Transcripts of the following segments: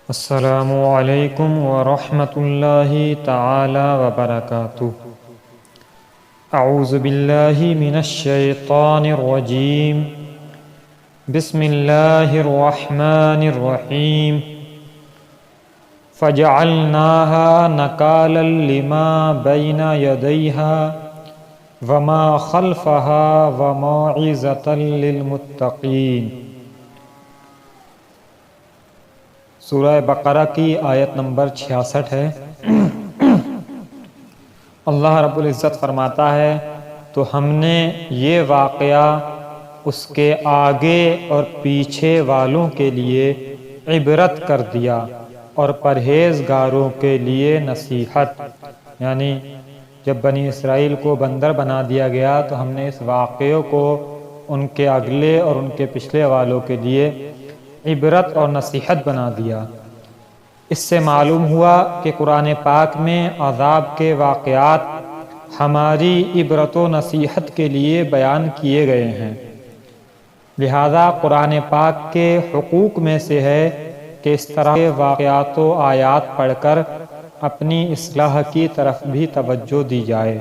السلام علیکم ورحمۃ اللہ تعالی وبرکاتہ۔ اعوذ باللہ من الشیطان الرجیم، بسم اللہ الرحمن الرحیم۔ فجعلناها نکالا لما بین یدیہا وما خلفها وموعظۃ للمتقین۔ سورہ بقرہ کی آیت نمبر 66 ہے۔ اللہ رب العزت فرماتا ہے تو ہم نے یہ واقعہ اس کے آگے اور پیچھے والوں کے لیے عبرت کر دیا اور پرہیزگاروں کے لیے نصیحت، یعنی جب بنی اسرائیل کو بندر بنا دیا گیا تو ہم نے اس واقعے کو ان کے اگلے اور ان کے پچھلے والوں کے لیے عبرت اور نصیحت بنا دیا۔ اس سے معلوم ہوا کہ قرآن پاک میں عذاب کے واقعات ہماری عبرت و نصیحت کے لیے بیان کیے گئے ہیں، لہذا قرآن پاک کے حقوق میں سے ہے کہ اس طرح کے واقعات و آیات پڑھ کر اپنی اصلاح کی طرف بھی توجہ دی جائے،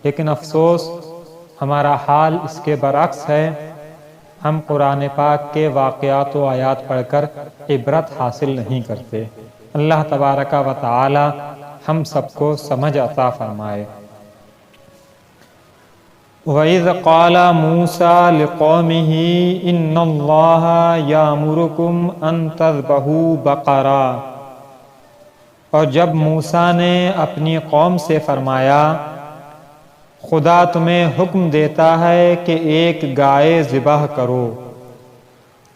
لیکن افسوس ہمارا حال اس کے برعکس ہے۔ ہم قرآن پاک کے واقعات و آیات پڑھ کر عبرت حاصل نہیں کرتے۔ اللہ تبارک و تعالی ہم سب کو سمجھ عطا فرمائے۔ وَإِذْ قَالَ مُوسَىٰ لِقَوْمِهِ إِنَّ اللَّهَ يَأْمُرُكُمْ أَن تَذْبَحُوا بَقَرَةً، اور جب موسیٰ نے اپنی قوم سے فرمایا خدا تمہیں حکم دیتا ہے کہ ایک گائے ذبح کرو۔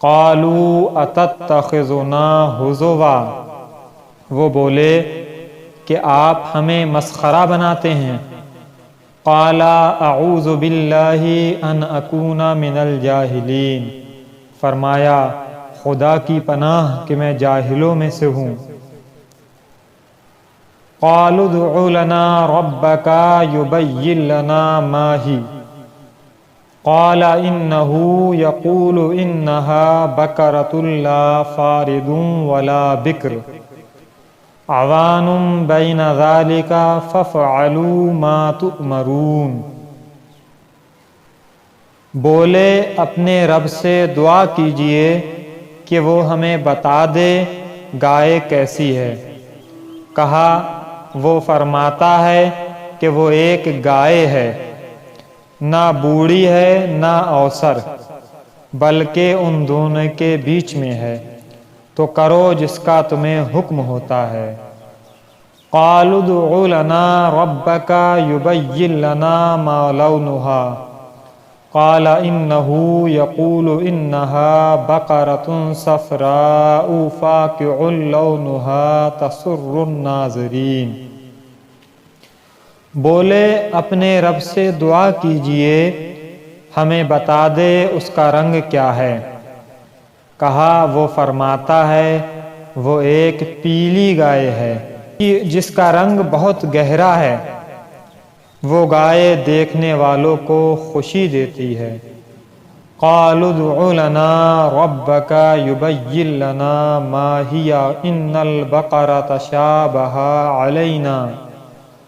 قالوا اتتخذنا ہزوا، وہ بولے کہ آپ ہمیں مسخرہ بناتے ہیں۔ قال اعوذ باللہ ان اکون من الجاہلین، فرمایا خدا کی پناہ کہ میں جاہلوں میں سے ہوں۔ قالوا ادع لنا ربک یبین لنا ما ہی، قال انہ یقول انہا بقرۃ لا فارض ولا بکر عوان بین ذلک فافعلوا ما تؤمرون۔ بولے اپنے رب سے دعا کیجئے کہ وہ ہمیں بتا دے گائے کیسی ہے۔ کہا وہ فرماتا ہے کہ وہ ایک گائے ہے، نہ بوڑھی ہے نہ اوسر، بلکہ ان دونوں کے بیچ میں ہے، تو کرو جس کا تمہیں حکم ہوتا ہے۔ قالوا ادع لنا ربک یبین لنا ما لونها، قال انہ یقول انہا بقرۃ صفراء فاقع لونها تسر الناظرین۔ بولے اپنے رب سے دعا کیجئے ہمیں بتا دے اس کا رنگ کیا ہے۔ کہا وہ فرماتا ہے وہ ایک پیلی گائے ہے جس کا رنگ بہت گہرا ہے، وہ گائے دیکھنے والوں کو خوشی دیتی ہے۔ قالوا ادع لنا ربک یبین لنا ما ہی ان البقرۃ تشابہ علینا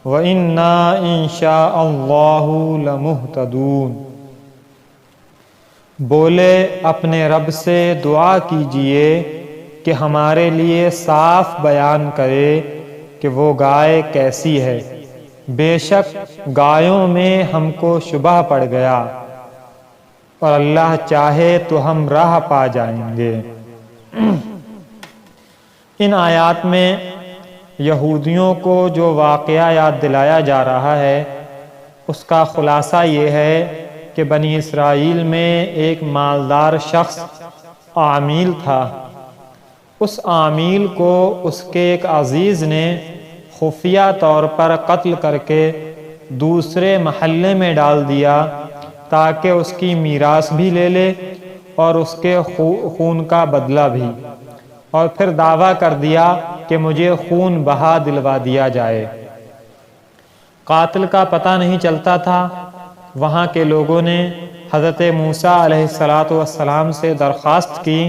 وَإِنَّا إِن شَاءَ اللَّهُ لَمُهْتَدُونَ۔ بولے اپنے رب سے دعا کیجئے کہ ہمارے لیے صاف بیان کرے کہ وہ گائے کیسی ہے، بے شک گایوں میں ہم کو شبہ پڑ گیا، اور اللہ چاہے تو ہم راہ پا جائیں گے۔ ان آیات میں یہودیوں کو جو واقعہ یاد دلایا جا رہا ہے اس کا خلاصہ یہ ہے کہ بنی اسرائیل میں ایک مالدار شخص عامیل تھا۔ اس عامیل کو اس کے ایک عزیز نے خفیہ طور پر قتل کر کے دوسرے محلے میں ڈال دیا تاکہ اس کی میراث بھی لے لے اور اس کے خون کا بدلہ بھی، اور پھر دعویٰ کر دیا کہ مجھے خون بہا دلوا دیا جائے۔ قاتل کا پتہ نہیں چلتا تھا۔ وہاں کے لوگوں نے حضرت موسیٰ علیہ السلام سے درخواست کی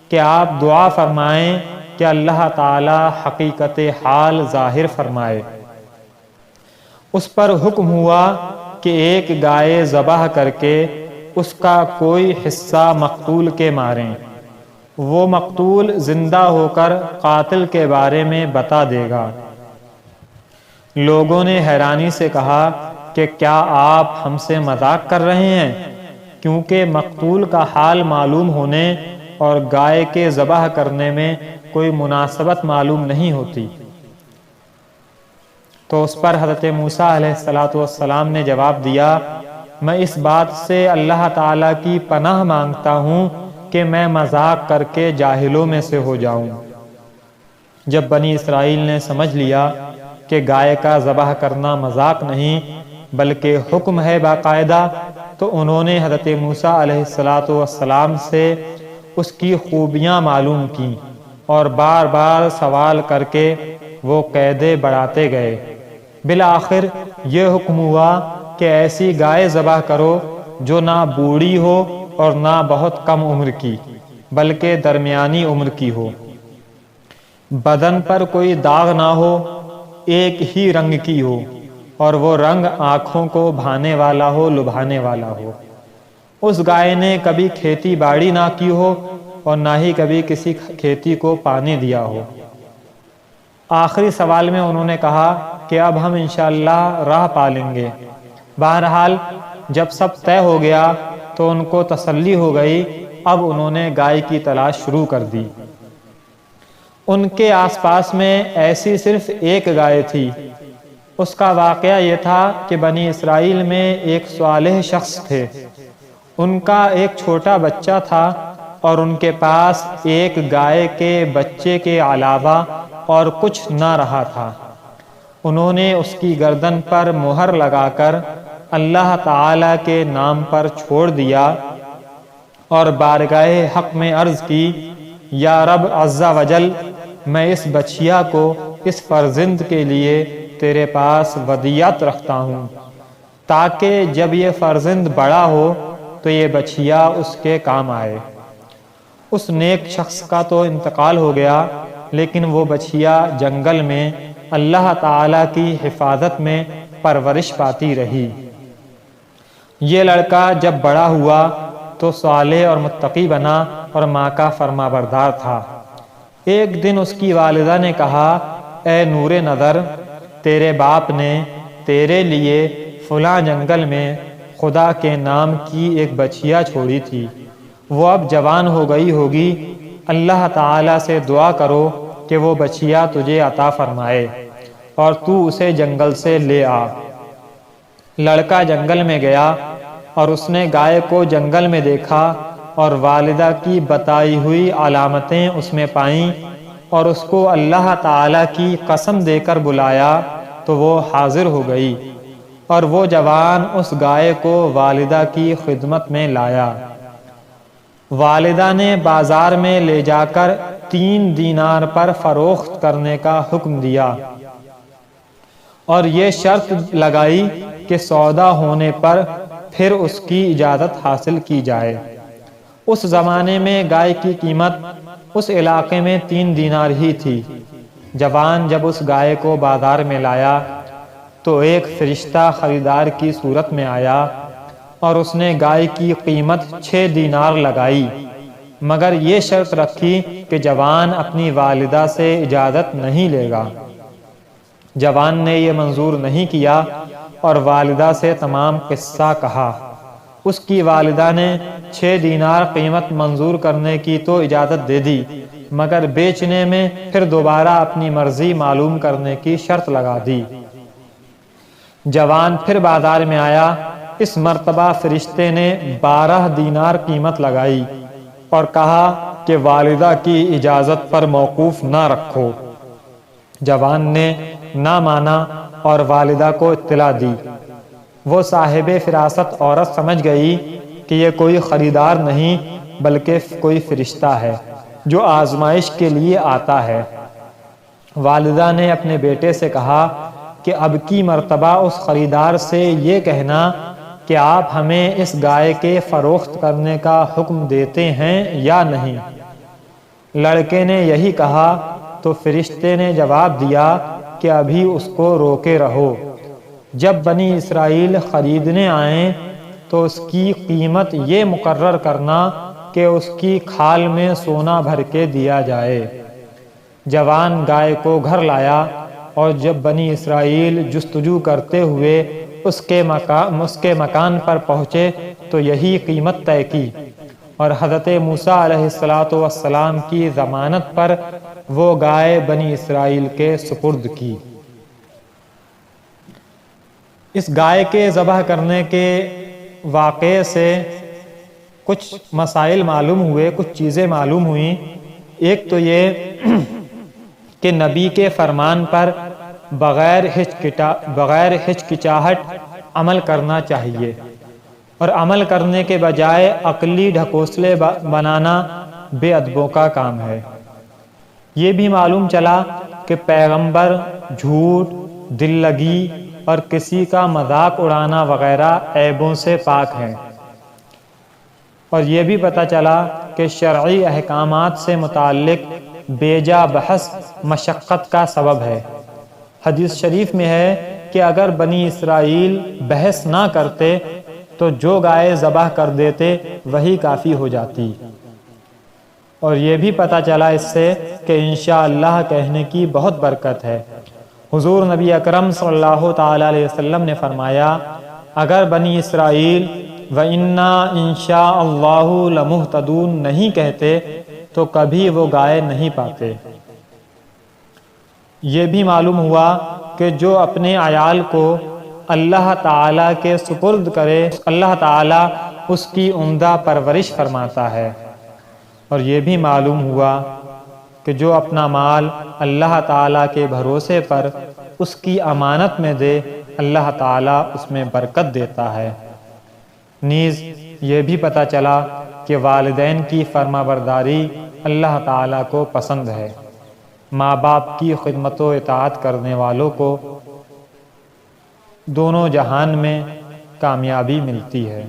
کہ آپ دعا فرمائیں کہ اللہ تعالی حقیقت حال ظاہر فرمائے۔ اس پر حکم ہوا کہ ایک گائے ذبح کر کے اس کا کوئی حصہ مقتول کے ماریں، وہ مقتول زندہ ہو کر قاتل کے بارے میں بتا دے گا۔ لوگوں نے حیرانی سے کہا کہ کیا آپ ہم سے مذاق کر رہے ہیں؟ کیونکہ مقتول کا حال معلوم ہونے اور گائے کے ذبح کرنے میں کوئی مناسبت معلوم نہیں ہوتی۔ تو اس پر حضرت موسیٰ علیہ السلام نے جواب دیا، میں اس بات سے اللہ تعالیٰ کی پناہ مانگتا ہوں کہ میں مذاق کر کے جاہلوں میں سے ہو جاؤں۔ جب بنی اسرائیل نے سمجھ لیا کہ گائے کا ذبح کرنا مذاق نہیں بلکہ حکم ہے باقاعدہ، تو انہوں نے حضرت موسیٰ علیہ السلام سے اس کی خوبیاں معلوم کیں اور بار بار سوال کر کے وہ قیدیں بڑھاتے گئے۔ بالآخر یہ حکم ہوا کہ ایسی گائے ذبح کرو جو نہ بوڑھی ہو اور نہ بہت کم عمر کی بلکہ درمیانی عمر کی ہو، بدن پر کوئی داغ نہ ہو، ایک ہی رنگ کی ہو، اور وہ رنگ آنکھوں کو بھانے والا ہو، لبھانے والا ہو۔ اس گائے نے کبھی کھیتی باڑی نہ کی ہو اور نہ ہی کبھی کسی کھیتی کو پانی دیا ہو۔ آخری سوال میں انہوں نے کہا کہ اب ہم انشاءاللہ راہ پالیں گے۔ بہرحال جب سب طے ہو گیا تو ان کو تسلی ہو گئی، اب انہوں نے گائے کی تلاش شروع کر دی۔ ان کے آس پاس میں ایسی صرف ایک گائے تھی۔ اس کا واقعہ یہ تھا کہ بنی اسرائیل میں ایک صالح شخص تھے، ان کا ایک چھوٹا بچہ تھا اور ان کے پاس ایک گائے کے بچے کے علاوہ اور کچھ نہ رہا تھا۔ انہوں نے اس کی گردن پر مہر لگا کر اللہ تعالی کے نام پر چھوڑ دیا اور بارگاہ حق میں عرض کی، یا رب عز و جل، میں اس بچیا کو اس فرزند کے لیے تیرے پاس ودیعت رکھتا ہوں، تاکہ جب یہ فرزند بڑا ہو تو یہ بچیا اس کے کام آئے۔ اس نیک شخص کا تو انتقال ہو گیا، لیکن وہ بچیا جنگل میں اللہ تعالی کی حفاظت میں پرورش پاتی رہی۔ یہ لڑکا جب بڑا ہوا تو صالح اور متقی بنا اور ماں کا فرما بردار تھا۔ ایک دن اس کی والدہ نے کہا، اے نور نظر، تیرے باپ نے تیرے لیے فلاں جنگل میں خدا کے نام کی ایک بچیا چھوڑی تھی، وہ اب جوان ہو گئی ہوگی، اللہ تعالیٰ سے دعا کرو کہ وہ بچیا تجھے عطا فرمائے اور تو اسے جنگل سے لے آ۔ لڑکا جنگل میں گیا اور اس نے گائے کو جنگل میں دیکھا اور والدہ کی بتائی ہوئی علامتیں اس میں پائیں اور اس کو اللہ تعالیٰ کی قسم دے کر بلایا تو وہ حاضر ہو گئی اور وہ جوان اس گائے کو والدہ کی خدمت میں لایا۔ والدہ نے بازار میں لے جا کر 3 دینار پر فروخت کرنے کا حکم دیا اور یہ شرط لگائی کہ سودا ہونے پر پھر اس کی اجازت حاصل کی جائے۔ اس زمانے میں گائے کی قیمت اس علاقے میں 3 دینار ہی تھی۔ جوان جب اس گائے کو بازار میں لایا تو ایک فرشتہ خریدار کی صورت میں آیا اور اس نے گائے کی قیمت 6 دینار لگائی، مگر یہ شرط رکھی کہ جوان اپنی والدہ سے اجازت نہیں لے گا۔ جوان نے یہ منظور نہیں کیا اور والدہ سے تمام قصہ کہا۔ اس کی والدہ نے 6 دینار قیمت منظور کرنے کی تو اجازت دے دی، مگر بیچنے میں پھر دوبارہ اپنی مرضی معلوم کرنے کی شرط لگا دی۔ جوان پھر بازار میں آیا، اس مرتبہ فرشتے نے 12 دینار قیمت لگائی اور کہا کہ والدہ کی اجازت پر موقوف نہ رکھو۔ جوان نے نہ مانا اور والدہ کو اطلاع دی۔ وہ صاحب فراست عورت سمجھ گئی کہ یہ کوئی خریدار نہیں بلکہ کوئی فرشتہ ہے جو آزمائش کے لیے آتا ہے۔ والدہ نے اپنے بیٹے سے کہا کہ اب کی مرتبہ اس خریدار سے یہ کہنا کہ آپ ہمیں اس گائے کے فروخت کرنے کا حکم دیتے ہیں یا نہیں۔ لڑکے نے یہی کہا تو فرشتے نے جواب دیا کہ ابھی اس کو روکے رہو۔ جب بنی اسرائیل خریدنے آئیں تو اس کی قیمت یہ مقرر کرنا کہ اس کی کھال میں سونا بھر کے دیا جائے۔ جوان گائے کو گھر لایا اور جب بنی اسرائیل جستجو کرتے ہوئے اس کے مکان پر پہنچے تو یہی قیمت طے کی، اور حضرت موسیٰ علیہ السلام کی ضمانت پر وہ گائے بنی اسرائیل کے سپرد کی۔ اس گائے کے ذبح کرنے کے واقعے سے کچھ مسائل معلوم ہوئے، کچھ چیزیں معلوم ہوئیں۔ ایک تو یہ کہ نبی کے فرمان پر بغیر ہچکچاہٹ عمل کرنا چاہیے، اور عمل کرنے کے بجائے عقلی ڈھکوسلے بنانا بے ادبوں کا کام ہے۔ یہ بھی معلوم چلا کہ پیغمبر جھوٹ، دل لگی اور کسی کا مذاق اڑانا وغیرہ عیبوں سے پاک ہیں، اور یہ بھی پتہ چلا کہ شرعی احکامات سے متعلق بیجا بحث مشقت کا سبب ہے۔ حدیث شریف میں ہے کہ اگر بنی اسرائیل بحث نہ کرتے تو جو گائے ذبح کر دیتے وہی کافی ہو جاتی، اور یہ بھی پتہ چلا اس سے کہ انشاءاللہ کہنے کی بہت برکت ہے۔ حضور نبی اکرم صلی اللہ تعالی علیہ وسلم نے فرمایا، اگر بنی اسرائیل وَإِنَّا إِنشَاءَ اللَّهُ لَمُهْتَدُونَ نہیں کہتے تو کبھی وہ گائے نہیں پاتے۔ یہ بھی معلوم ہوا کہ جو اپنے عیال کو اللہ تعالیٰ کے سپرد کرے اللہ تعالیٰ اس کی عمدہ پرورش فرماتا ہے، اور یہ بھی معلوم ہوا کہ جو اپنا مال اللہ تعالیٰ کے بھروسے پر اس کی امانت میں دے اللہ تعالیٰ اس میں برکت دیتا ہے۔ نیز یہ بھی پتہ چلا کہ والدین کی فرما برداری اللہ تعالیٰ کو پسند ہے۔ ماں باپ کی خدمت و اطاعت کرنے والوں کو دونوں جہان میں کامیابی ملتی ہے۔